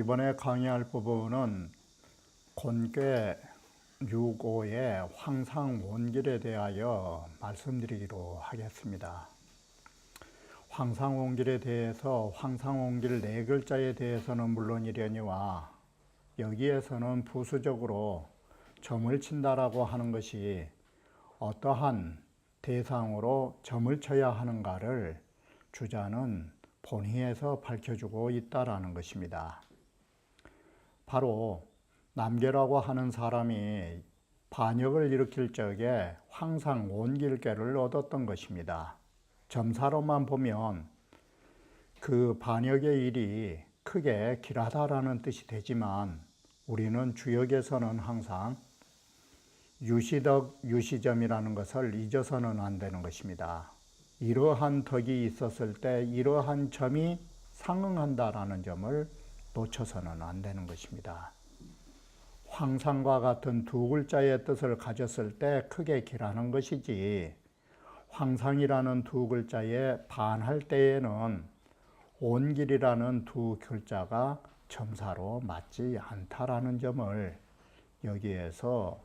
이번에 강의할 부분은 곤괴 6호의 황상원길에 대하여 말씀드리기로 하겠습니다. 황상원길에 대해서 황상원길 네 글자에 대해서는 물론이려니와 여기에서는 부수적으로 점을 친다라고 하는 것이 어떠한 대상으로 점을 쳐야 하는가를 주자는 본의에서 밝혀주고 있다라는 것입니다. 바로 남계라고 하는 사람이 반역을 일으킬 적에 황상원길계를 얻었던 것입니다. 점사로만 보면 그 반역의 일이 크게 길하다라는 뜻이 되지만 우리는 주역에서는 항상 유시덕, 유시점이라는 것을 잊어서는 안 되는 것입니다. 이러한 덕이 있었을 때 이러한 점이 상응한다라는 점을 놓쳐서는 안 되는 것입니다. 황상과 같은 두 글자의 뜻을 가졌을 때 크게 길하는 것이지 황상이라는 두 글자에 반할 때에는 온길이라는 두 글자가 점사로 맞지 않다라는 점을 여기에서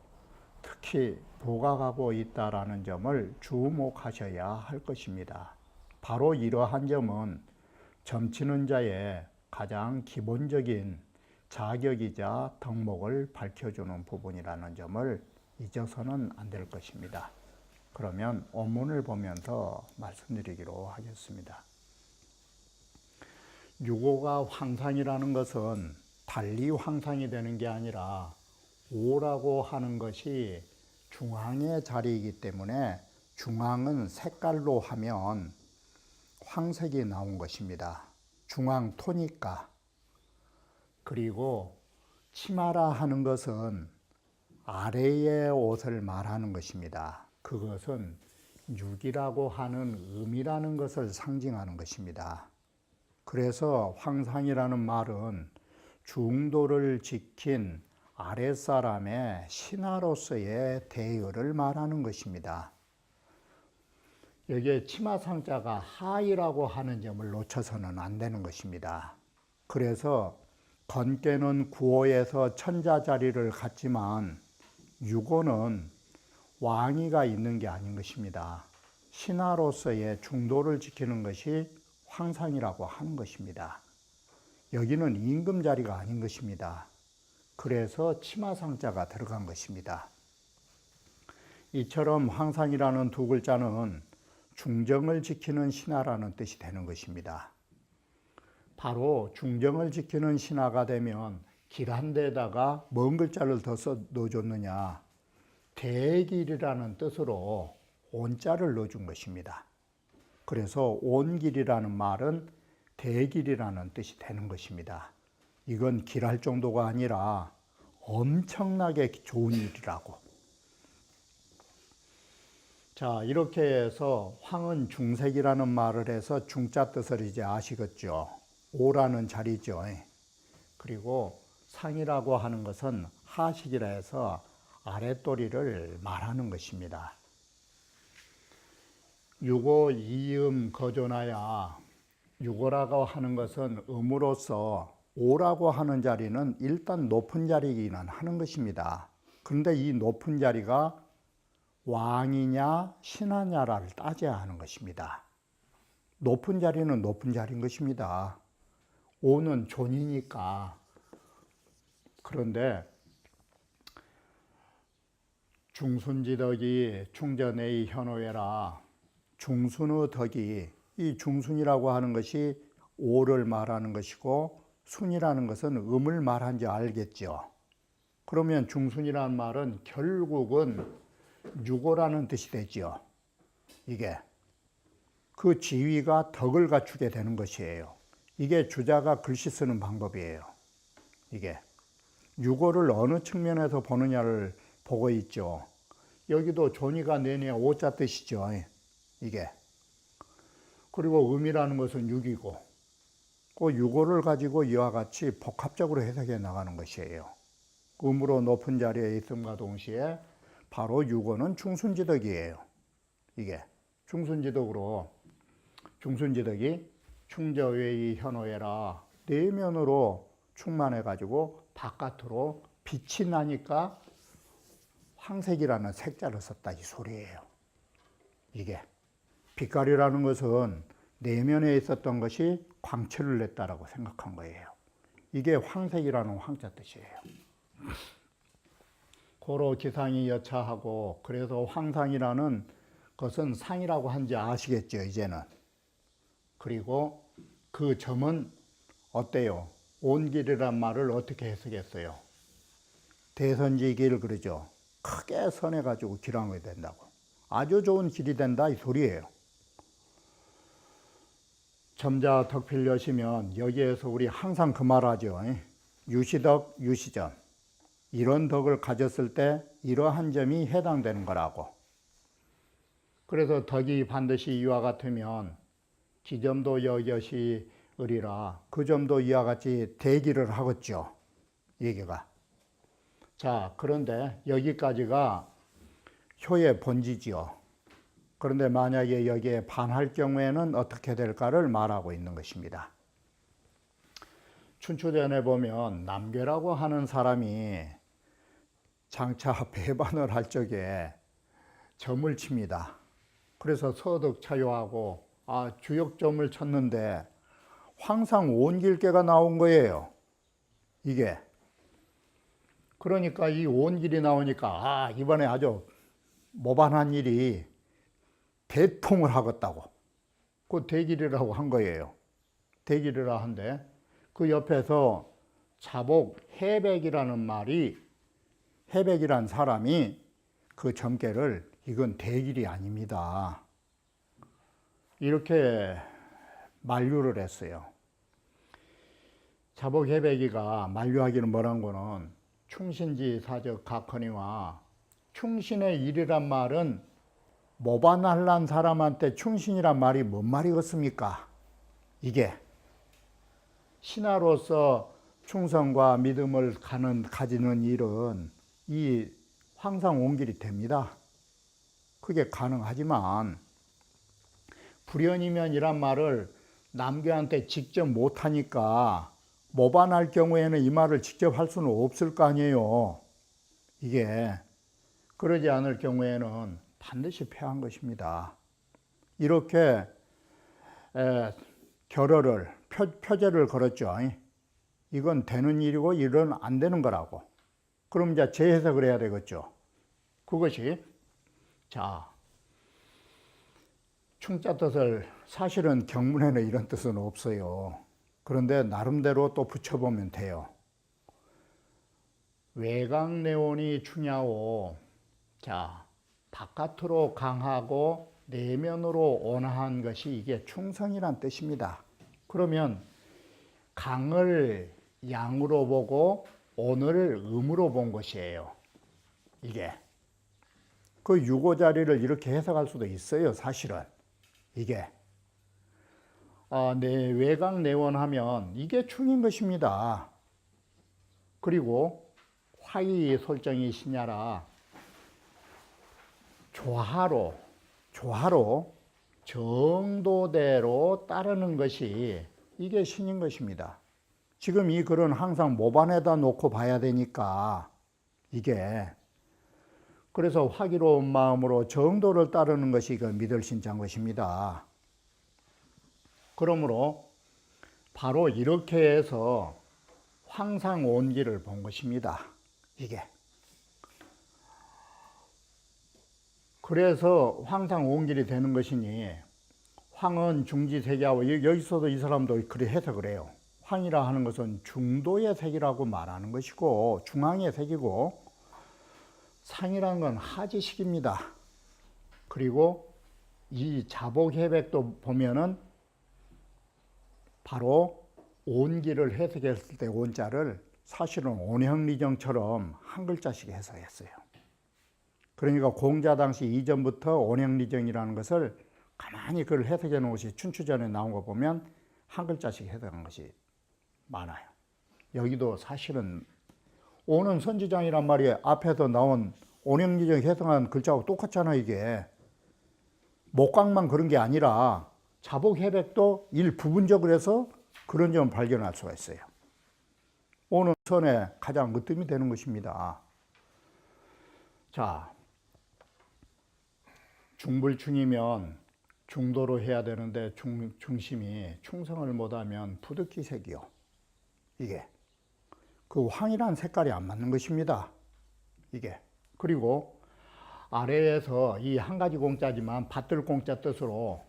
특히 부각하고 있다라는 점을 주목하셔야 할 것입니다. 바로 이러한 점은 점치는 자의 가장 기본적인 자격이자 덕목을 밝혀주는 부분이라는 점을 잊어서는 안 될 것입니다. 그러면 원문을 보면서 말씀드리기로 하겠습니다. 6호가 황상이라는 것은 달리 황상이 되는 게 아니라 5라고 하는 것이 중앙의 자리이기 때문에 중앙은 색깔로 하면 황색이 나온 것입니다. 중앙토니까. 그리고 치마라 하는 것은 아래의 옷을 말하는 것입니다. 그것은 육이라고 하는 음이라는 것을 상징하는 것입니다. 그래서 황상이라는 말은 중도를 지킨 아랫사람의 신하로서의 대여를 말하는 것입니다. 여기에 치마상자가 하이라고 하는 점을 놓쳐서는 안 되는 것입니다. 그래서 건괴는 9호에서 천자 자리를 갖지만 6호는 왕위가 있는 게 아닌 것입니다. 신하로서의 중도를 지키는 것이 황상이라고 하는 것입니다. 여기는 임금 자리가 아닌 것입니다. 그래서 치마상자가 들어간 것입니다. 이처럼 황상이라는 두 글자는 중정을 지키는 신하라는 뜻이 되는 것입니다. 바로 중정을 지키는 신하가 되면 길한 데다가 먼 글자를 더 넣어줬느냐, 대길이라는 뜻으로 온자를 넣어준 것입니다. 그래서 온길이라는 말은 대길이라는 뜻이 되는 것입니다. 이건 길할 정도가 아니라 엄청나게 좋은 일이라고. 자, 이렇게 해서 황은 중색이라는 말을 해서 중자 뜻을 이제 아시겠죠. 오라는 자리죠. 그리고 상이라고 하는 것은 하식이라 해서 아랫도리를 말하는 것입니다. 6호 이음 거존하야. 6호라고 하는 것은 음으로서 오라고 하는 자리는 일단 높은 자리이기는 하는 것입니다. 그런데 이 높은 자리가 왕이냐 신하냐를 따져야 하는 것입니다. 높은 자리는 높은 자리인 것입니다. 오는 존이니까. 그런데 중순지덕이 충전의 현오해라. 중순의 덕이, 이 중순이라고 하는 것이 오를 말하는 것이고 순이라는 것은 음을 말한지 알겠죠. 그러면 중순이라는 말은 결국은 유고라는 뜻이 되죠. 이게 그 지위가 덕을 갖추게 되는 것이에요. 이게 주자가 글씨 쓰는 방법이에요. 이게 유고를 어느 측면에서 보느냐를 보고 있죠. 여기도 존이가 내내 오자 뜻이죠. 이게. 그리고 음이라는 것은 육이고, 그 육어를 가지고 이와 같이 복합적으로 해석해 나가는 것이에요. 음으로 높은 자리에 있음과 동시에 바로 육어는 중순지덕이에요. 이게 중순지덕으로, 중순지덕이 충저외의 현오해라, 내면으로 충만해 가지고 바깥으로 빛이 나니까 황색이라는 색자를 썼다 이 소리예요. 이게 빛깔이라는 것은 내면에 있었던 것이 광채를 냈다라고 생각한 거예요. 이게 황색이라는 황자 뜻이에요. 고로 기상이 여차하고, 그래서 황상이라는 것은 상이라고 한지 아시겠죠, 이제는. 그리고 그 점은 어때요? 온길이란 말을 어떻게 해석했어요? 대선지길 그러죠. 크게 선해가지고 길한 게 된다고. 아주 좋은 길이 된다 이 소리예요. 점자 덕필여시면 여기에서 우리 항상 그 말하죠. 유시덕, 유시점. 이런 덕을 가졌을 때 이러한 점이 해당되는 거라고. 그래서 덕이 반드시 이와 같으면 기점도 여겨시 으리라. 그 점도 이와 같이 대기를 하겠죠. 얘기가. 자, 그런데 여기까지가 효의 본지지요. 그런데 만약에 여기에 반할 경우에는 어떻게 될까를 말하고 있는 것입니다. 춘추전에 보면 남괴라고 하는 사람이 장차 배반을 할 적에 점을 칩니다. 그래서 서덕차요하고 주역점을 쳤는데 황상 온길계가 나온 거예요. 이게. 그러니까 이 온길이 나오니까 이번에 아주 모반한 일이 대통을 하겠다고. 그 대길이라고 한 거예요. 대길이라 한데 그 옆에서 자복 해백이라는 말이, 해백이란 사람이 그 점괘를 이건 대길이 아닙니다, 이렇게 만류를 했어요. 자복 해백이가 만류하기는 뭐란 거는 충신지 사적 각헌이와 충신의 일이란 말은 모반할란 사람한테 충신이란 말이 뭔 말이겠습니까? 이게 신하로서 충성과 믿음을 가지는 일은 이 황상온길이 됩니다. 그게 가능하지만 불연이면이란 말을 남괴한테 직접 못하니까 모반할 경우에는 이 말을 직접 할 수는 없을 거 아니에요. 이게 그러지 않을 경우에는 반드시 패한 것입니다. 이렇게 결어를 표제를 걸었죠. 이건 되는 일이고 이건 안 되는 거라고. 그럼 이제 재해석을 해야 되겠죠. 그것이 자, 충자 뜻을, 사실은 경문에는 이런 뜻은 없어요. 그런데 나름대로 또 붙여보면 돼요. 외강내원이 충야오. 자, 바깥으로 강하고 내면으로 온화한 것이 이게 충성이란 뜻입니다. 그러면 강을 양으로 보고 온을 음으로 본 것이에요. 이게 그 유고자리를 이렇게 해석할 수도 있어요. 사실은 이게 외강내원하면 이게 충인 것입니다. 그리고 화의 솔정이 시냐라. 조화로 정도대로 따르는 것이 이게 신인 것입니다. 지금 이 글은 항상 모반에다 놓고 봐야 되니까 이게, 그래서 화기로운 마음으로 정도를 따르는 것이 그 믿을신자인 것입니다. 그러므로 바로 이렇게 해서 황상온기를 본 것입니다. 이게. 그래서 황상온길이 되는 것이니 황은 중지색이하고, 여기서도 이 사람도 그렇게 해석을 해요. 황이라 하는 것은 중도의 색이라고 말하는 것이고 중앙의 색이고, 상이라는 건 하지식입니다. 그리고 이 자복해백도 보면은 바로 온기를 해석했을 때 온자를 사실은 온형리정처럼 한 글자씩 해석했어요. 그러니까 공자 당시 이전부터 온행리정이라는 것을 가만히 그걸 해석해 놓은 것이 춘추전에 나온 거 보면 한 글자씩 해석한 것이 많아요. 여기도 사실은 오는 선지장이란 말이 앞에서 나온 온행리정 해석한 글자하고 똑같잖아. 이게 목각만 그런 게 아니라 자복해백도 일부분적으로 해서 그런 점을 발견할 수가 있어요. 오는 선에 가장 으뜸이 되는 것입니다. 자, 중불충이면 중도로 해야 되는데 중심이 충성을 못하면 부득기색이요. 이게 그 황이란 색깔이 안 맞는 것입니다. 이게 그리고 아래에서 이 한 가지 공자지만 받들 공자 뜻으로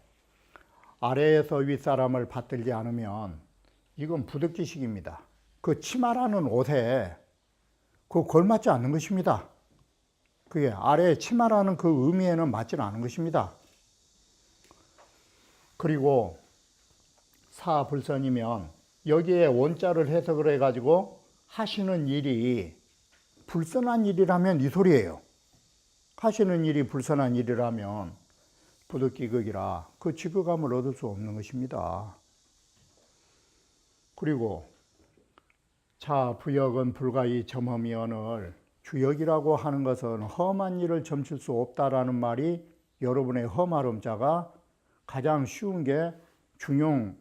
아래에서 윗사람을 받들지 않으면 이건 부득기식입니다. 그 치마라는 옷에 그 걸맞지 않는 것입니다. 그게 아래 치마라는 그 의미에는 맞지는 않은 것입니다. 그리고 사불선이면 여기에 원자를 해석을 해가지고 하시는 일이 불선한 일이라면 이 소리예요. 하시는 일이 불선한 일이라면 부득기극이라 그 지극함을 얻을 수 없는 것입니다. 그리고 자부역은 불가히 점험이언을 주역이라고 하는 것은 험한 일을 점칠 수 없다라는 말이 여러분의 험할음자가 가장 쉬운 게 중용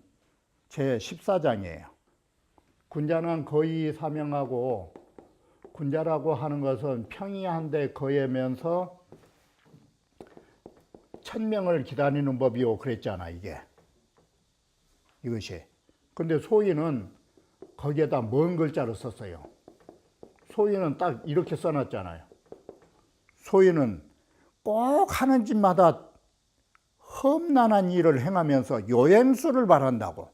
제14장이에요. 군자는 거의 사명하고 군자라고 하는 것은 평이한데 거하면서 1000명을 기다리는 법이요 그랬잖아. 이것이. 근데 소위는 거기에다 먼 글자로 썼어요. 소위는 딱 이렇게 써놨잖아요. 소위는 꼭 하는 집마다 험난한 일을 행하면서 요행수를 바란다고.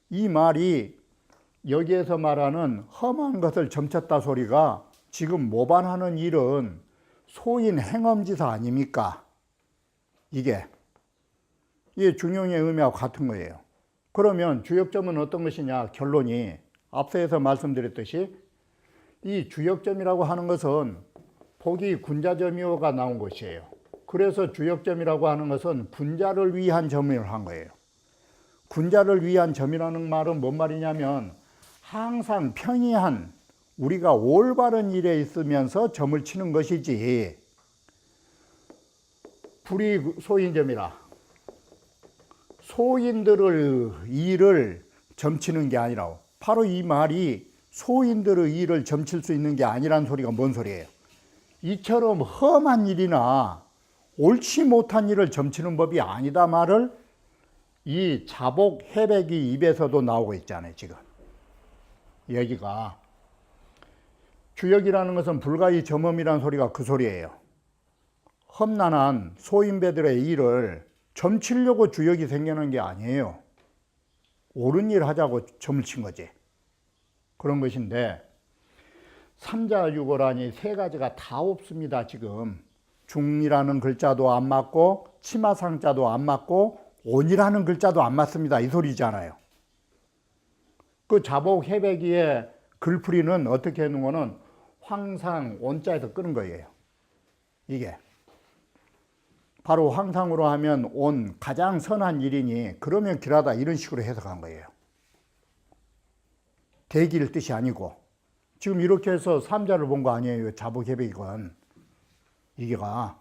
이 말이 여기에서 말하는 험한 것을 점쳤다 소리가 지금 모반하는 일은 소인 행엄지사 아닙니까? 이게 중용의 의미하고 같은 거예요. 그러면 주역점은 어떤 것이냐? 결론이 앞서에서 말씀드렸듯이 이 주역점이라고 하는 것은 복이 군자점이오가 나온 것이에요. 그래서 주역점이라고 하는 것은 군자를 위한 점을 한 거예요. 군자를 위한 점이라는 말은 뭔 말이냐면 항상 평이한 우리가 올바른 일에 있으면서 점을 치는 것이지 불이 소인점이라 소인들의 일을 점치는 게 아니라 바로 이 말이 소인들의 일을 점칠 수 있는 게 아니란 소리가 뭔 소리예요? 이처럼 험한 일이나 옳지 못한 일을 점치는 법이 아니다 말을 이 자복 해백이 입에서도 나오고 있잖아요. 지금 여기가 주역이라는 것은 불가히 점험이라는 소리가 그 소리예요. 험난한 소인배들의 일을 점치려고 주역이 생겨난 게 아니에요. 옳은 일 하자고 점을 친 거지. 그런 것인데 삼자유고라니 세 가지가 다 없습니다. 지금 중이라는 글자도 안 맞고 치마상자도 안 맞고 온이라는 글자도 안 맞습니다. 이 소리잖아요. 그 자복 해백이의 글풀이는 어떻게 해놓은 거는 황상 온자에서 끄는 거예요. 이게 바로 황상으로 하면 온 가장 선한 일이니 그러면 길하다 이런 식으로 해석한 거예요. 대기를 뜻이 아니고 지금 이렇게 해서 삼자를 본 거 아니에요. 자복 해백이건 이게가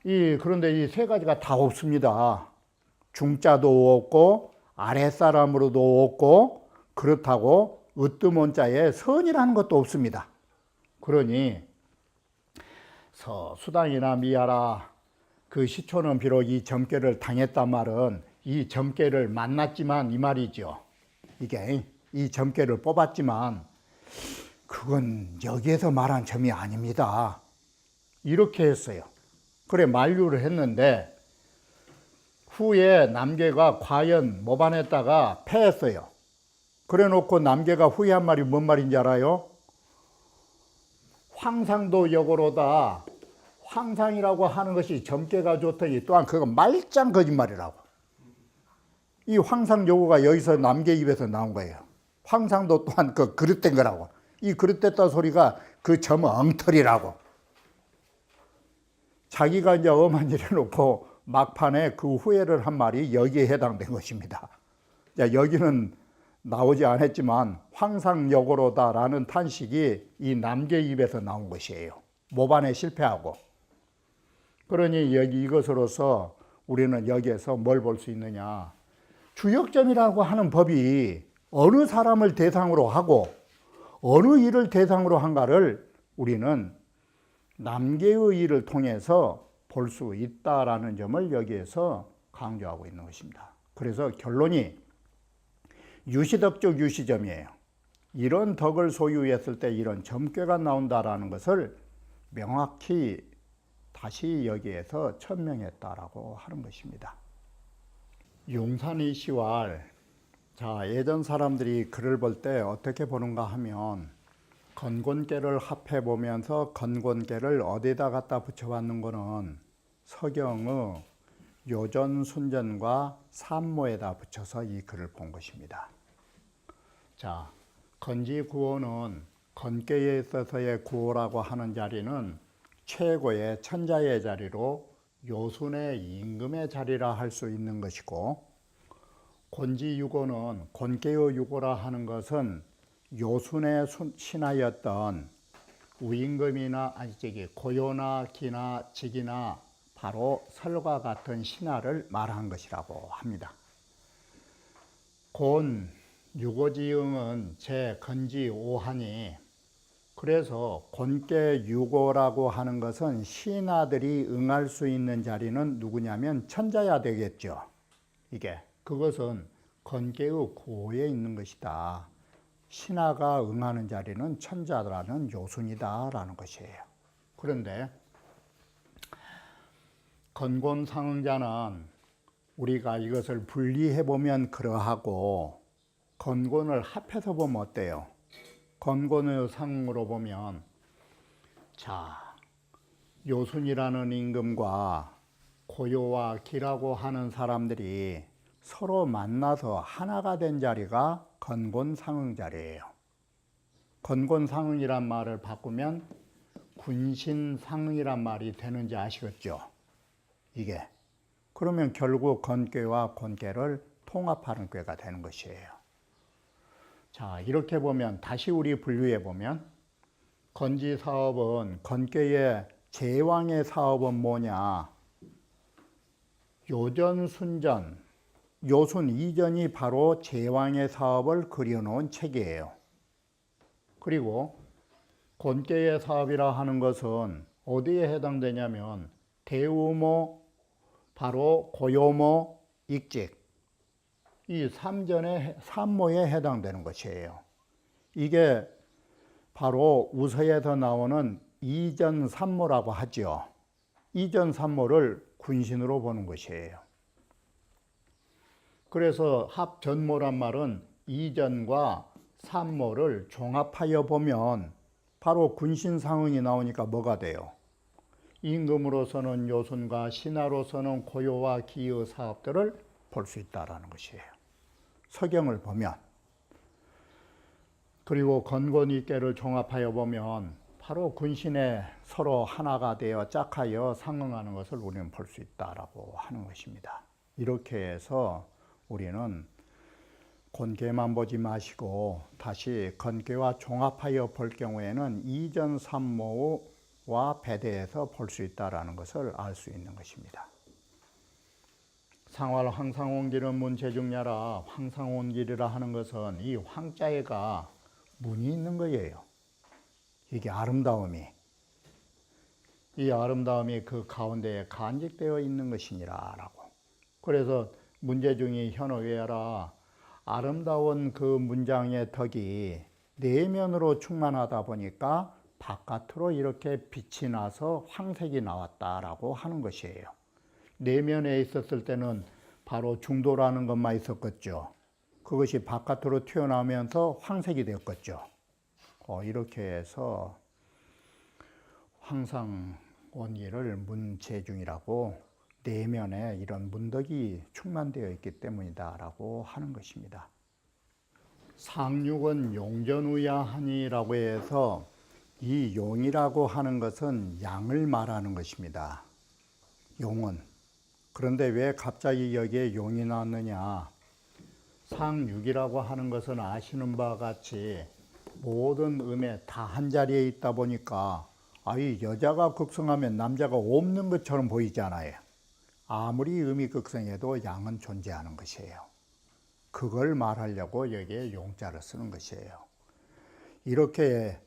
그런데 이 세 가지가 다 없습니다. 중자도 없고 아랫사람으로도 없고 그렇다고 으뜸원자에 선이라는 것도 없습니다. 그러니 수당이나 미하라 그 시초는 비록 이 점괘를 당했단 말은 이 점괘를 만났지만 이 말이죠. 이게 이 점괘를 뽑았지만 그건 여기에서 말한 점이 아닙니다. 이렇게 했어요. 그래 만류를 했는데 후에 남계가 과연 모반했다가 패했어요. 그래 놓고 남계가 후에 한 말이 뭔 말인지 알아요? 황상도 역으로다. 황상이라고 하는 것이 점괘가 좋더니 또한 그건 말짱 거짓말이라고. 이 황상 요구가 여기서 남계 입에서 나온 거예요. 황상도 또한 그 그릇된 거라고. 이 그릇됐다 소리가 그 점 엉터리라고. 자기가 이제 엄한 일 해놓고 막판에 그 후회를 한 말이 여기에 해당된 것입니다. 여기는 나오지 않았지만 황상여고로다라는 탄식이 이 남계 입에서 나온 것이에요. 모반에 실패하고. 그러니 여기 이것으로서 우리는 여기에서 뭘 볼 수 있느냐. 주역점이라고 하는 법이 어느 사람을 대상으로 하고 어느 일을 대상으로 한가를 우리는 남계의 일을 통해서 볼 수 있다라는 점을 여기에서 강조하고 있는 것입니다. 그래서 결론이 유시덕적 유시점이에요. 이런 덕을 소유했을 때 이런 점괘가 나온다라는 것을 명확히 다시 여기에서 천명했다라고 하는 것입니다. 용산의 시왈. 자, 예전 사람들이 글을 볼 때 어떻게 보는가 하면 건곤계를 합해 보면서 건곤계를 어디다 갖다 붙여봤는 거는 서경의 요전순전과 산모에다 붙여서 이 글을 본 것입니다. 자, 건지구호는 건계에 있어서의 구호라고 하는 자리는 최고의 천자의 자리로 요순의 임금의 자리라 할 수 있는 것이고, 곤지유고는 곤계의 유고라 하는 것은 요순의 신하였던 우임금이나 고요나 기나 직이나 바로 설과 같은 신하를 말한 것이라고 합니다. 곤 유고지응은 제 건지 오하니, 그래서 곤계 유고라고 하는 것은 신하들이 응할 수 있는 자리는 누구냐면 천자야 되겠죠. 그것은 건계의 구호에 있는 것이다. 신하가 응하는 자리는 천자라는 요순이다라는 것이에요. 그런데 건곤상응자는 우리가 이것을 분리해 보면 그러하고 건곤을 합해서 보면 어때요? 건곤의 상응으로 보면, 자, 요순이라는 임금과 고요와 기라고 하는 사람들이 서로 만나서 하나가 된 자리가 건곤상응 자리예요. 건곤상응이란 말을 바꾸면 군신상응이란 말이 되는지 아시겠죠? 그러면 결국 건계와 곤계를 통합하는 꾀가 되는 것이에요. 자, 이렇게 보면 다시 우리 분류해 보면 건지 사업은 건계의 제왕의 사업은 뭐냐? 요전 순전, 요순 이전이 바로 제왕의 사업을 그려놓은 책이에요. 그리고 곤계의 사업이라 하는 것은 어디에 해당되냐면 대우모, 바로 고요모, 익직, 이 삼전의 산모에 해당되는 것이에요. 이게 바로 우서에서 나오는 이전산모라고 하죠. 이전산모를 군신으로 보는 것이에요. 그래서 합전모란 말은 이전과 산모를 종합하여 보면 바로 군신상응이 나오니까 뭐가 돼요? 임금으로서는 요순과 신하로서는 고요와 기의 사업들을 볼 수 있다는 것이에요. 서경을 보면. 그리고 건곤이계를 종합하여 보면 바로 군신에 서로 하나가 되어 짝하여 상응하는 것을 우리는 볼 수 있다라고 하는 것입니다. 이렇게 해서 우리는 곤계만 보지 마시고 다시 건계와 종합하여 볼 경우에는 이전 산모와 배대해서 볼 수 있다라는 것을 알 수 있는 것입니다. 상활 황상온길은 문제중야라. 황상온길이라 하는 것은 이 황자에가 문이 있는 거예요. 이게 아름다움이. 이 아름다움이 그 가운데에 간직되어 있는 것이니라라고. 그래서 문제중이 현어외하라. 아름다운 그 문장의 덕이 내면으로 충만하다 보니까 바깥으로 이렇게 빛이 나서 황색이 나왔다라고 하는 것이에요. 내면에 있었을 때는 바로 중도라는 것만 있었겠죠. 그것이 바깥으로 튀어나오면서 황색이 되었겠죠. 이렇게 해서 황상온기를 문제중이라고, 내면에 이런 문덕이 충만되어 있기 때문이다라고 하는 것입니다. 상륙은 용전우야하니라고 해서 이 용이라고 하는 것은 양을 말하는 것입니다. 용은. 그런데 왜 갑자기 여기에 용이 나왔느냐? 상륙이라고 하는 것은 아시는 바와 같이 모든 음에 다 한 자리에 있다 보니까 이 여자가 극성하면 남자가 없는 것처럼 보이잖아요. 아무리 음이 극성해도 양은 존재하는 것이에요. 그걸 말하려고 여기에 용자를 쓰는 것이에요. 이렇게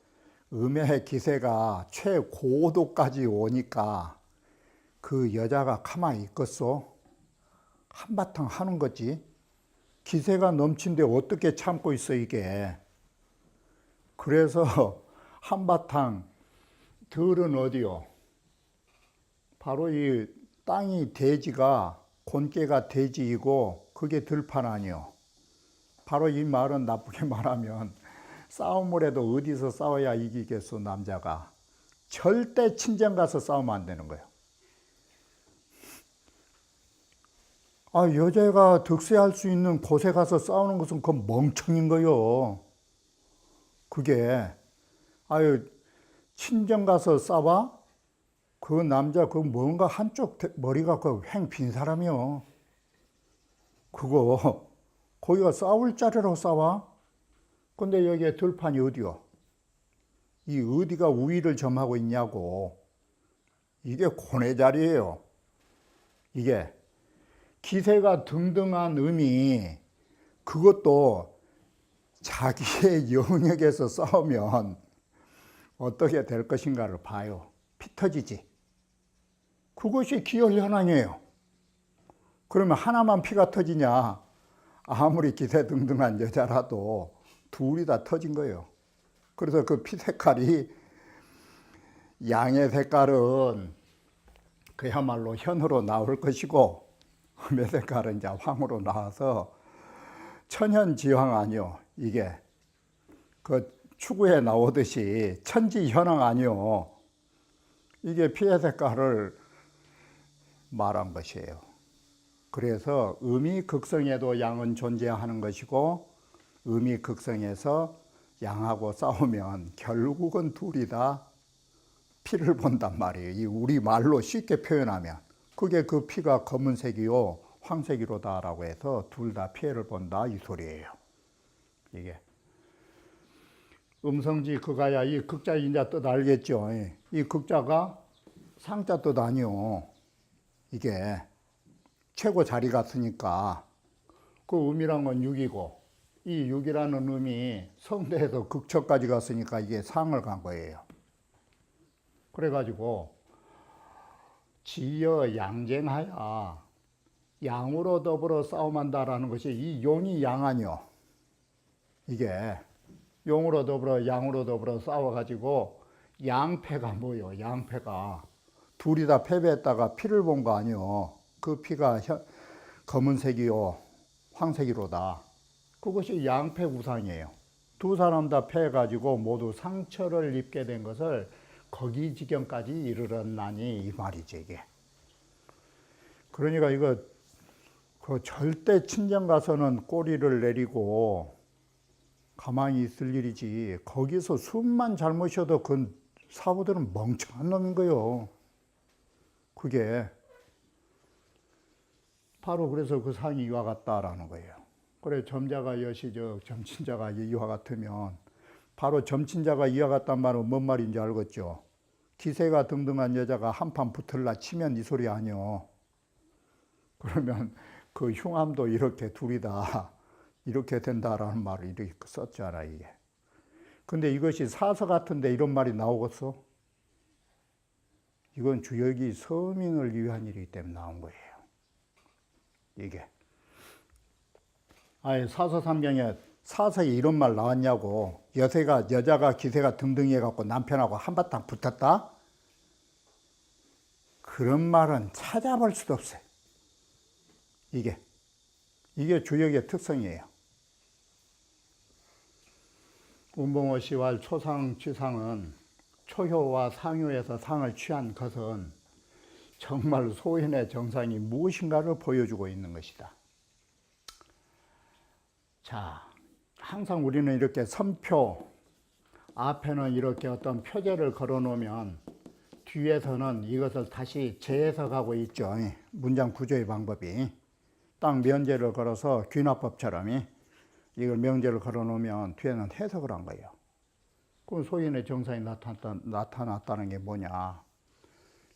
음의 기세가 최고도까지 오니까 그 여자가 가만히 있겠어? 한바탕 하는 거지. 기세가 넘친데 어떻게 참고 있어 이게. 그래서 한바탕 들은 어디요? 바로 이 땅이 대지가 곤깨가 대지이고 그게 들판 아니요. 바로 이 말은 나쁘게 말하면 싸움을 해도 어디서 싸워야 이기겠어 남자가. 절대 친정 가서 싸우면 안 되는 거예요. 여자가 득세할 수 있는 곳에 가서 싸우는 것은 그건 멍청인 거요. 그게 친정 가서 싸워? 그 남자 그 뭔가 한쪽 머리가 그 횡 빈 사람이요. 그거 거기가 싸울 자리로 싸워? 근데 여기에 들판이 어디요? 이 어디가 우위를 점하고 있냐고. 이게 고뇌 자리예요. 이게 기세가 등등한 음이 그것도 자기의 영역에서 싸우면 어떻게 될 것인가를 봐요. 피 터지지. 그것이 기혈현황이에요. 그러면 하나만 피가 터지냐? 아무리 기세등등한 여자라도 둘이 다 터진 거예요. 그래서 그 피 색깔이 양의 색깔은 그야말로 현으로 나올 것이고 음의 색깔은 이제 황으로 나와서 천현지황 아니요. 이게 그 추구에 나오듯이 천지현황 아니요. 이게 피의 색깔을 말한 것이에요. 그래서 음이 극성해도 양은 존재하는 것이고 음이 극성해서 양하고 싸우면 결국은 둘이 다 피를 본단 말이에요. 이 우리 말로 쉽게 표현하면 그게 그 피가 검은색이요 황색이로다라고 해서 둘 다 피해를 본다 이 소리예요. 이게 음성지 극아야 이 극자 인자 뜻 알겠죠? 이 극자가 상자 뜻 아니요. 이게 최고 자리 갔으니까 그 음이란 건 6이고 이 6이라는 음이 성대에서 극처까지 갔으니까 이게 상을 간 거예요. 그래가지고 지여 양쟁하야 양으로 더불어 싸움한다라는 것이 이 용이 양 아니요. 이게 용으로 더불어 양으로 더불어 싸워가지고 양패가 뭐요? 양패가 둘이 다 패배했다가 피를 본 거 아니요. 그 피가 검은색이요 황색이로다. 그것이 양패 우상이에요. 두 사람 다 패해가지고 모두 상처를 입게 된 것을 거기 지경까지 이르렀나니 이 말이지 이게. 그러니까 이거 그 절대 친정 가서는 꼬리를 내리고 가만히 있을 일이지 거기서 숨만 잘못셔도 그 사부들은 멍청한 놈인 거요. 그게 바로 그래서 그 상이 이와 같다라는 거예요. 그래 점자가 여시적 점친자가 이와 같으면 바로 점친자가 이와 같단 말은 뭔 말인지 알겠죠? 기세가 등등한 여자가 한판 붙을라 치면 이 소리 아니요. 그러면 그 흉함도 이렇게 둘이 다 이렇게 된다라는 말을 이렇게 썼잖아 이게. 근데 이것이 사서 같은데 이런 말이 나오겠어? 이건 주역이 서민을 위한 일이기 때문에 나온 거예요. 이게. 아예 사서 삼경에 사서에 이런 말 나왔냐고. 여자가 기세가 등등해갖고 남편하고 한바탕 붙었다? 그런 말은 찾아볼 수도 없어요. 이게 주역의 특성이에요. 운봉어 시왈 초상 취상은 초효와 상효에서 상을 취한 것은 정말 소인의 정상이 무엇인가를 보여주고 있는 것이다. 자, 항상 우리는 이렇게 선표 앞에는 이렇게 어떤 표제를 걸어 놓으면 뒤에서는 이것을 다시 재해석하고 있죠. 문장 구조의 방법이. 딱 면제를 걸어서 귀납법처럼 이걸 명제를 걸어 놓으면 뒤에는 해석을 한 거예요. 그럼 소인의 정사에 나타났다는 게 뭐냐?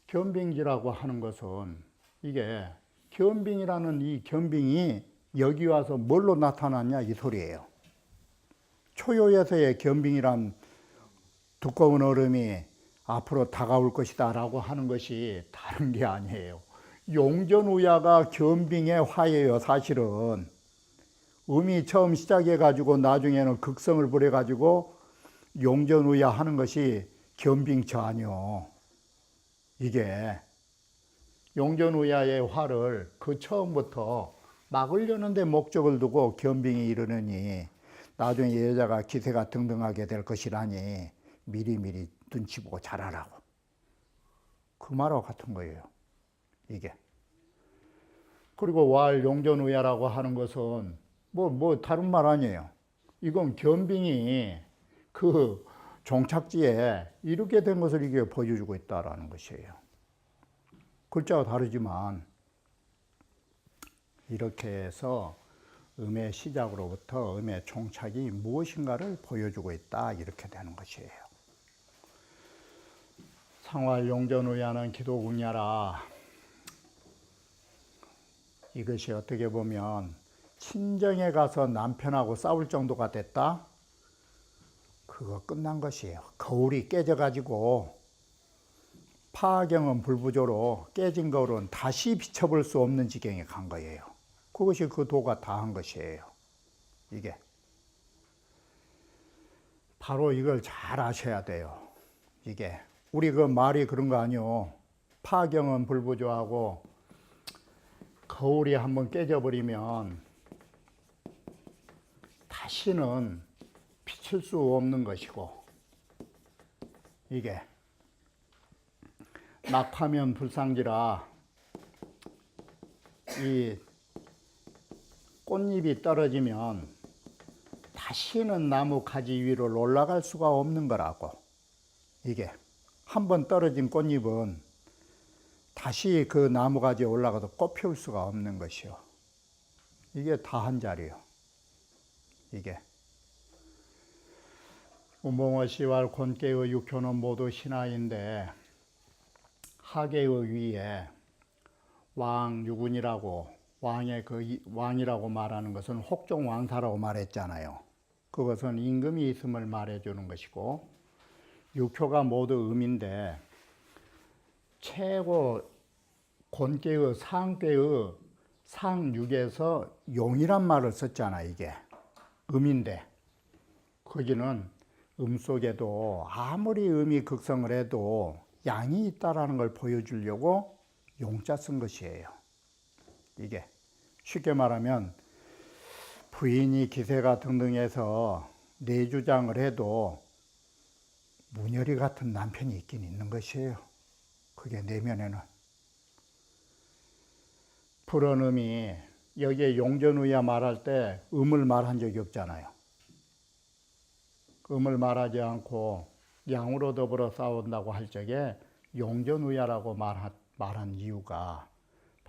겸빙지라고 하는 것은 이게 겸빙이라는 이 겸빙이 여기 와서 뭘로 나타났냐 이 소리예요. 초요에서의 겸빙이란 두꺼운 얼음이 앞으로 다가올 것이다 라고 하는 것이 다른 게 아니에요. 용전우야가 겸빙의 화예요. 사실은 음이 처음 시작해 가지고 나중에는 극성을 부려 가지고 용전우야 하는 것이 겸빙처 아니요. 이게 용전우야의 화를 그 처음부터 막으려는 데 목적을 두고 겸빙이 이르느니 나중에 여자가 기세가 등등하게 될 것이라니 미리미리 눈치 보고 잘하라고. 그 말하고 같은 거예요. 이게. 그리고 왈 용전우야라고 하는 것은 뭐 다른 말 아니에요. 이건 겸빙이 그 종착지에 이렇게 된 것을 이게 보여주고 있다라는 것이에요. 글자가 다르지만 이렇게 해서 음의 시작으로부터 음의 종착이 무엇인가를 보여주고 있다 이렇게 되는 것이에요. 상활 용전우야는 기도궁야라. 이것이 어떻게 보면 친정에 가서 남편하고 싸울 정도가 됐다? 그거 끝난 것이에요. 거울이 깨져가지고 파경은 불부조로 깨진 거울은 다시 비춰볼 수 없는 지경에 간 거예요. 그것이 그 도가 다한 것이에요. 이게. 바로 이걸 잘 아셔야 돼요. 이게. 우리 그 말이 그런 거 아니요. 파경은 불부조하고 거울이 한번 깨져버리면 다시는 비칠 수 없는 것이고, 이게 낙하면 불상지라 이 꽃잎이 떨어지면 다시는 나무 가지 위로 올라갈 수가 없는 거라고. 이게 한번 떨어진 꽃잎은 다시 그 나무 가지에 올라가도 꽃 피울 수가 없는 것이요. 이게 다한 자리요. 이게 우몽어시왈 곤계의 육효는 모두 신하인데 하계의 위에 왕유군이라고 왕의 그 왕이라고 말하는 것은 혹종왕사라고 말했잖아요. 그것은 임금이 있음을 말해주는 것이고 육효가 모두 음인데 최고 곤계의 상계의 상육에서 용이란 말을 썼잖아. 이게 음인데 거기는 음 속에도 아무리 음이 극성을 해도 양이 있다라는 걸 보여주려고 용자 쓴 것이에요. 이게 쉽게 말하면 부인이 기세가 등등해서 내주장을 해도 문열이 같은 남편이 있긴 있는 것이에요. 그게 내면에는. 불언 음이 여기에 용전우야 말할 때 음을 말한 적이 없잖아요. 음을 말하지 않고 양으로 더불어 싸운다고 할 적에 용전우야라고 말한 이유가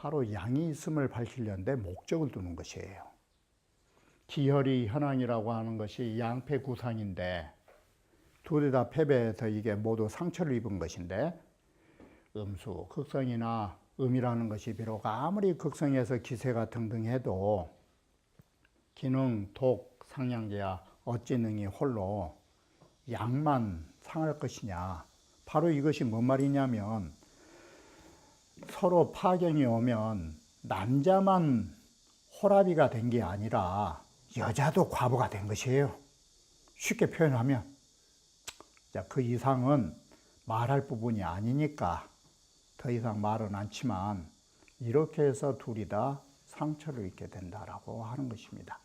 바로 양이 있음을 밝히려는데 목적을 두는 것이에요. 기혈이 현황이라고 하는 것이 양패구상인데 둘이 다 패배해서 이게 모두 상처를 입은 것인데 음수, 극성이나 음이라는 것이 비록 아무리 극성해서 기세가 등등해도 기능, 독, 상량제야 어찌 능히 홀로 양만 상할 것이냐. 바로 이것이 뭔 말이냐면 서로 파경이 오면 남자만 호라비가 된 게 아니라 여자도 과부가 된 것이에요. 쉽게 표현하면. 자, 그 이상은 말할 부분이 아니니까 더 이상 말은 않지만 이렇게 해서 둘이 다 상처를 입게 된다라고 하는 것입니다.